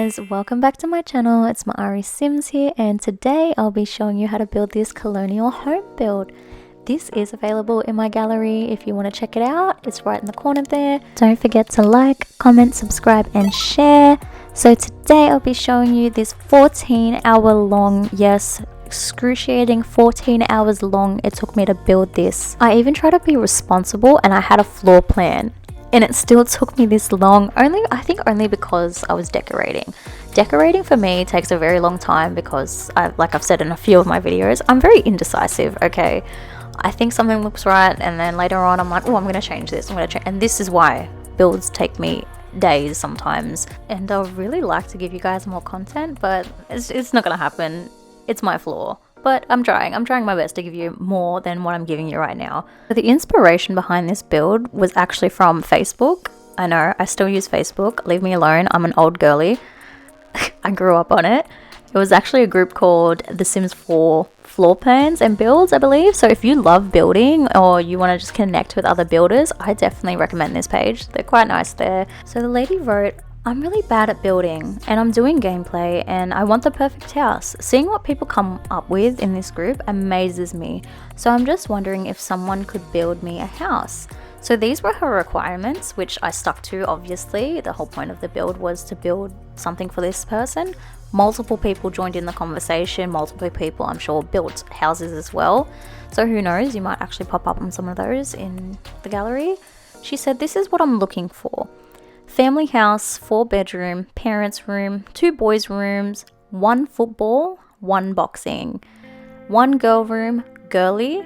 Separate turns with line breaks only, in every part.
guys, welcome back to my channel. It's Mayarisims here, and today I'll be showing you how to build this colonial home build. This is available in my gallery if you want to check it out. It's right in the corner there. Don't forget to like, comment, subscribe and share. So today I'll be showing you this 14-hour long, yes, excruciating 14 hours long it took me to build this. I even tried to be responsible and I had a floor plan. And it still took me this long, I think only because I was decorating. Decorating for me takes a very long time because, like I've said in a few of my videos, I'm very indecisive, okay? I think something looks right and then later on I'm like, oh, I'm going to change this, and this is why builds take me days sometimes. And I would really like to give you guys more content, but it's not going to happen. It's my flaw. But I'm trying my best to give you more than what I'm giving you right now. The inspiration behind this build was actually from Facebook. I know, I still use Facebook. Leave me alone, I'm an old girly. I grew up on it. It was actually a group called The Sims 4 Floor Plans and Builds, I believe. So if you love building or you want to just connect with other builders, I definitely recommend this page. They're quite nice there. So the lady wrote, I'm really bad at building and I'm doing gameplay and I want the perfect house. Seeing what people come up with in this group amazes me. So I'm just wondering if someone could build me a house. So these were her requirements, which I stuck to, obviously. The whole point of the build was to build something for this person. Multiple people joined in the conversation. Multiple people, I'm sure, built houses as well. So who knows, you might actually pop up on some of those in the gallery. She said, this is what I'm looking for. Family house, 4-bedroom, parents' room, 2 boys' rooms, 1 football, 1 boxing, 1 girl room, girly,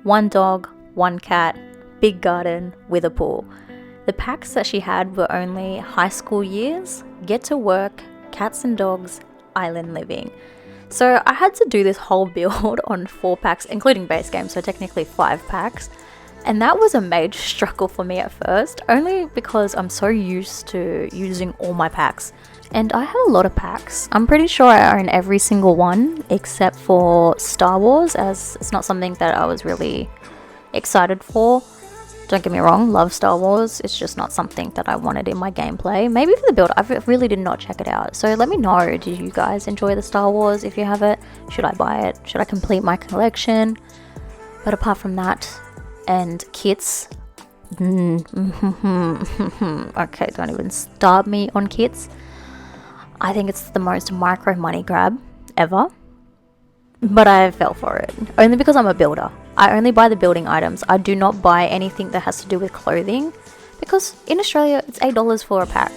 1 dog, 1 cat, big garden with a pool. The packs that she had were only high school years, get to work, cats and dogs, island living. So I had to do this whole build on 4 packs, including base game, so technically 5 packs. And that was a major struggle for me at first, only because I'm so used to using all my packs. And I have a lot of packs. I'm pretty sure I own every single one except for Star Wars, as it's not something that I was really excited for. Don't get me wrong, love Star Wars. It's just not something that I wanted in my gameplay. Maybe for the build, I really did not check it out. So let me know, do you guys enjoy the Star Wars? If you have it, should I buy it? Should I complete my collection? But apart from that, and kits, okay, don't even start me on kits. I think it's the most micro money grab ever, but I fell for it only because I'm a builder. I only buy the building items. I do not buy anything that has to do with clothing, because in Australia it's $8 for a pack.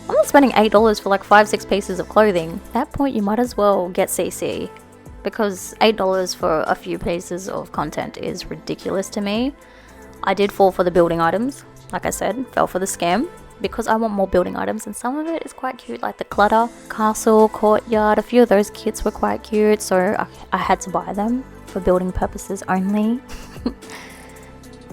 I'm not spending $8 for like 5-6 pieces of clothing. At that point you might as well get CC, because $8 for a few pieces of content is ridiculous to me. I did fall for the building items, like I said, fell for the scam, because I want more building items, and some of it is quite cute, like the clutter, castle, courtyard, a few of those kits were quite cute, so I had to buy them for building purposes only.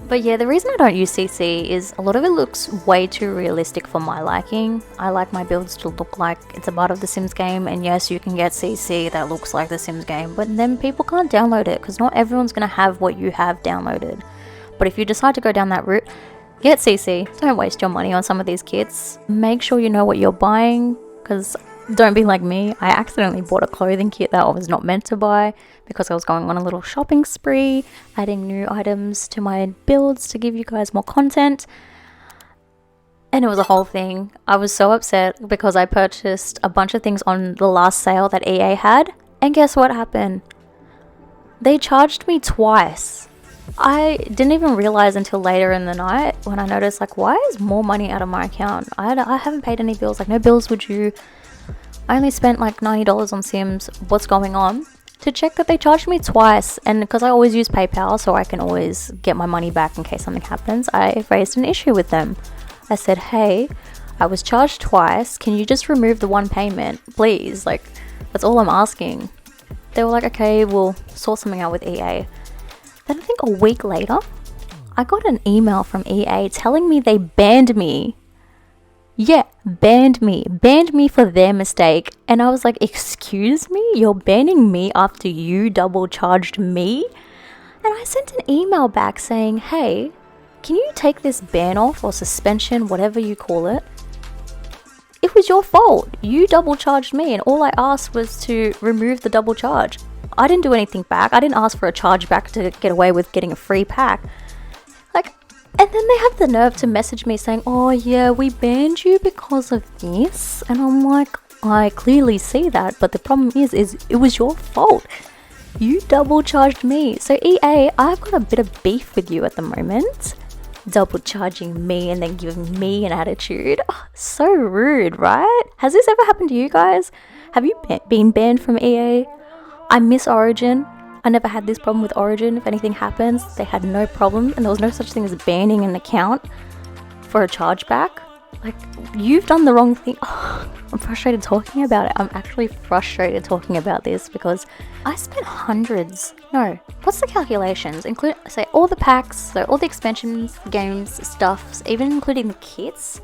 But yeah, the reason I don't use CC is a lot of it looks way too realistic for my liking. I like my builds to look like it's a part of the Sims game, and yes, you can get CC that looks like the Sims game, but then people can't download it because not everyone's going to have what you have downloaded. But if you decide to go down that route, get CC. Don't waste your money on some of these kits. Make sure you know what you're buying, because don't be like me. I accidentally bought a clothing kit that I was not meant to buy because I was going on a little shopping spree, adding new items to my builds to give you guys more content. And it was a whole thing. I was so upset because I purchased a bunch of things on the last sale that EA had. And guess what happened? They charged me twice. I didn't even realize until later in the night when I noticed, like, why is more money out of my account? I haven't paid any bills. Like, no bills were due. I only spent like $90 on Sims. What's going on? To check that they charged me twice, and because I always use PayPal so I can always get my money back in case something happens, I raised an issue with them. I said, hey, I was charged twice. Can you just remove the one payment, please? Like, that's all I'm asking. They were like, okay, we'll sort something out with EA. Then I think a week later, I got an email from EA telling me they banned me. Yeah, banned me for their mistake. And I was like, excuse me? You're banning me after you double charged me? And I sent an email back saying, hey, can you take this ban off or suspension, whatever you call it? it was your fault. You double charged me, and all I asked was to remove the double charge. I didn't do anything back. I didn't ask for a charge back to get away with getting a free pack. Like, and then they have the nerve to message me saying, oh yeah, we banned you because of this. And I'm like, I clearly see that, but the problem is it was your fault. You double charged me. So EA, I've got a bit of beef with you at the moment. Double charging me and then giving me an attitude. Oh, so rude, right? Has this ever happened to you guys? Have you been banned from EA? I miss Origin. I never had this problem with Origin. If anything happens, they had no problem, and there was no such thing as banning an account for a chargeback. Like, you've done the wrong thing. Oh, I'm frustrated talking about it. I'm actually frustrated talking about this because I spent hundreds. No, what's the calculations? Include, say, all the packs, so all the expansions, games, stuffs, even including the kits.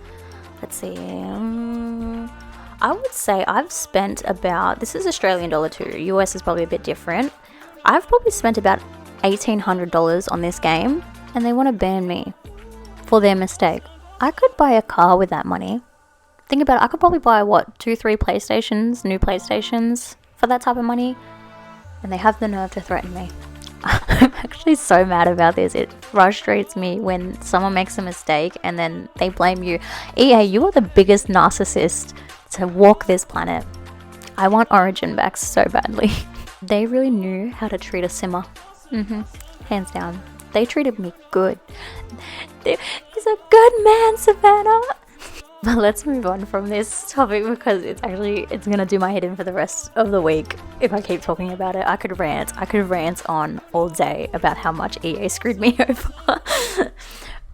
Let's see. I would say I've spent about, this is Australian dollar too. US is probably a bit different. I've probably spent about $1,800 on this game, and they want to ban me for their mistake. I could buy a car with that money. Think about it, I could probably buy, what, 2-3 PlayStations, new PlayStations for that type of money, and they have the nerve to threaten me. I'm actually so mad about this. It frustrates me when someone makes a mistake and then they blame you. EA, you are the biggest narcissist to walk this planet. I want Origin back so badly. They really knew how to treat a simmer. Hands down. They treated me good. He's a good man, Xiithaera. But let's move on from this topic because it's gonna do my head in for the rest of the week if I keep talking about it. I could rant on all day about how much EA screwed me over.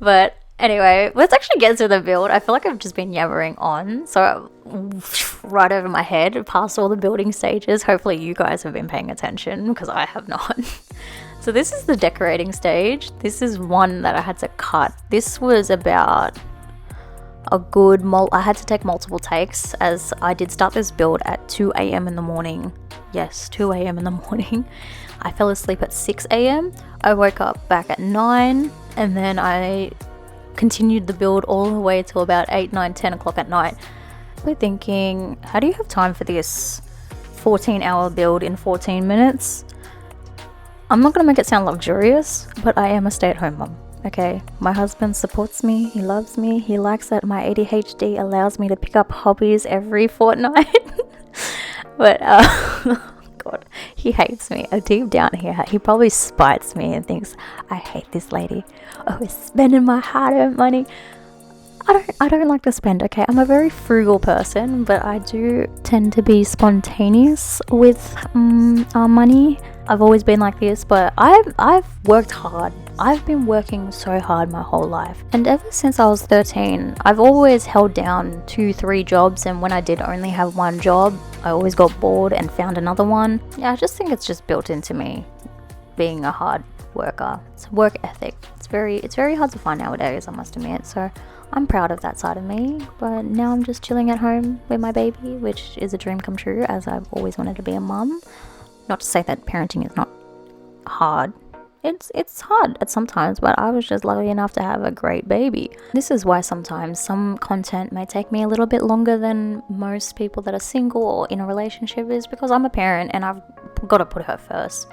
But anyway, let's actually get into the build. I feel like I've just been yammering on, so right over my head past all the building stages. Hopefully you guys have been paying attention because I have not. So this is the decorating stage. This is one that I had to cut. This was about a good I had to take multiple takes as I did start this build at 2 a.m. in the morning. Yes, 2 a.m. in the morning. I fell asleep at 6 a.m. I woke up back at 9, and then I continued the build all the way till about 8, 9, 10 o'clock at night. We're thinking, how do you have time for this 14-hour build in 14 minutes? I'm not gonna make it sound luxurious, but I am a stay-at-home mom. Okay, my husband supports me, he loves me, he likes that my ADHD allows me to pick up hobbies every fortnight. But God, he hates me. Deep down here, he probably spites me and thinks, I hate this lady. Always spending my hard-earned money. I don't like to spend, okay? I'm a very frugal person, but I do tend to be spontaneous with our money. I've always been like this, but I've worked hard. I've been working so hard my whole life. And ever since I was 13, I've always held down 2-3 jobs, and when I did only have one job, I always got bored and found another one. Yeah, I just think it's just built into me, being a hard worker. It's work ethic. It's very hard to find nowadays, I must admit. So I'm proud of that side of me, but now I'm just chilling at home with my baby, which is a dream come true, as I've always wanted to be a mum. Not to say that parenting is not hard. It's hard at sometimes, but I was just lucky enough to have a great baby. This is why sometimes some content may take me a little bit longer than most people that are single or in a relationship, is because I'm a parent and I've got to put her first.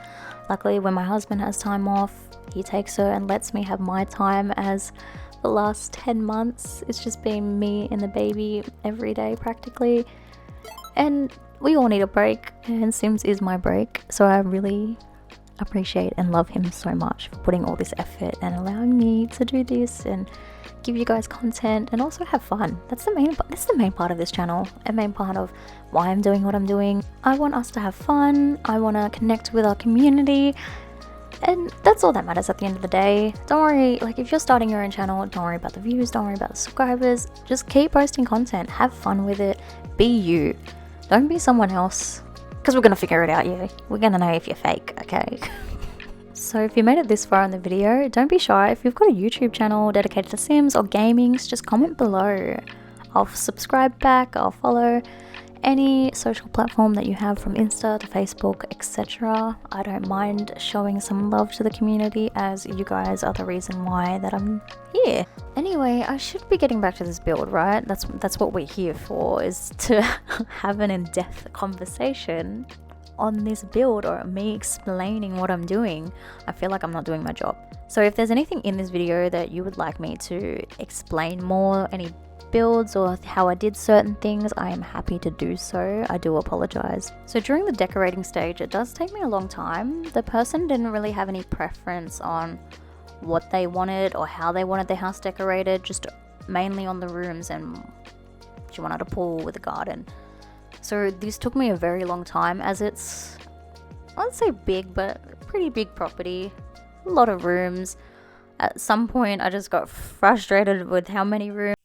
Luckily, when my husband has time off, he takes her and lets me have my time, as the last 10 months it's just been me and the baby every day practically. And we all need a break, and Sims is my break, so I really appreciate and love him so much for putting all this effort and allowing me to do this and give you guys content and also have fun. That's the main part of this channel, a main part of why I'm doing what I'm doing. I want us to have fun, I want to connect with our community, and that's all that matters at the end of the day. Don't worry, like, if you're starting your own channel, don't worry about the views, don't worry about the subscribers, just keep posting content, have fun with it, be you. Don't be someone else, because we're going to figure it out, yeah. We're going to know if you're fake, okay? So if you made it this far in the video, don't be shy. If you've got a YouTube channel dedicated to Sims or gaming, just comment below. I'll subscribe back, I'll follow, any social platform that you have, from Insta to Facebook, etc. I don't mind showing some love to the community, as you guys are the reason why that I'm here. Anyway, I should be getting back to this build, right? That's what we're here for, is to have an in-depth conversation on this build, or me explaining what I'm doing. I feel like I'm not doing my job. So if there's anything in this video that you would like me to explain more, any builds or how I did certain things, I am happy to do so. I do apologize. So during the decorating stage, it does take me a long time. The person didn't really have any preference on what they wanted or how they wanted their house decorated, just mainly on the rooms, and she wanted a pool with a garden. So this took me a very long time, as it's, I wouldn't say big, but pretty big property, a lot of rooms. At some point I just got frustrated with how many rooms.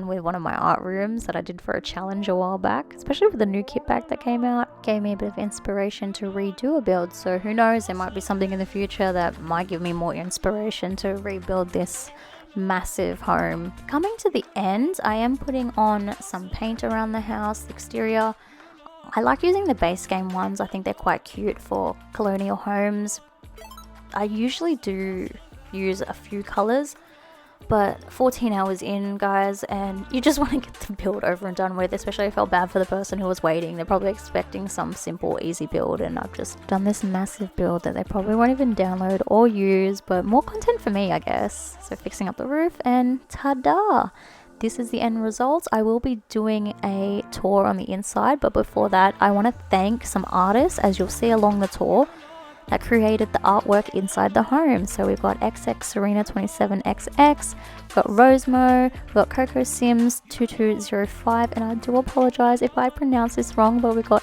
With one of my art rooms that I did for a challenge a while back, especially with the new kit bag that came out, gave me a bit of inspiration to redo a build. So who knows, there might be something in the future that might give me more inspiration to rebuild this massive home. Coming to the end, I am putting on some paint around the house, the exterior. I like using the base game ones. I think they're quite cute for colonial homes. I usually do use a few colors, but 14 hours in, guys, and you just want to get the build over and done with. Especially I felt bad for the person who was waiting. They're probably expecting some simple easy build, and I've just done this massive build that they probably won't even download or use, but more content for me, I guess. So fixing up the roof, and ta-da! This is the end result. I will be doing a tour on the inside, but before that I want to thank some artists, as you'll see along the tour, that created the artwork inside the home. So we've got XX Serena 27XX, we've got Rosemow, we've got Coco Sims 2205, and I do apologize if I pronounce this wrong, but we've got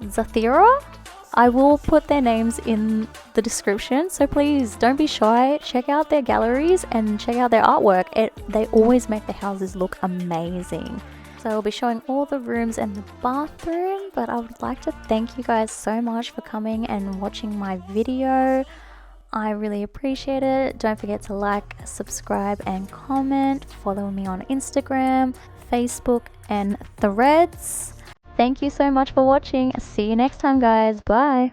Xiithaera. I will put their names in the description, so please don't be shy. Check out their galleries and check out their artwork. They always make the houses look amazing. So I'll be showing all the rooms and the bathroom, but I would like to thank you guys so much for coming and watching my video. I really appreciate it. Don't forget to like, subscribe and comment. Follow me on Instagram, Facebook and Threads. Thank you so much for watching. See you next time, guys. Bye.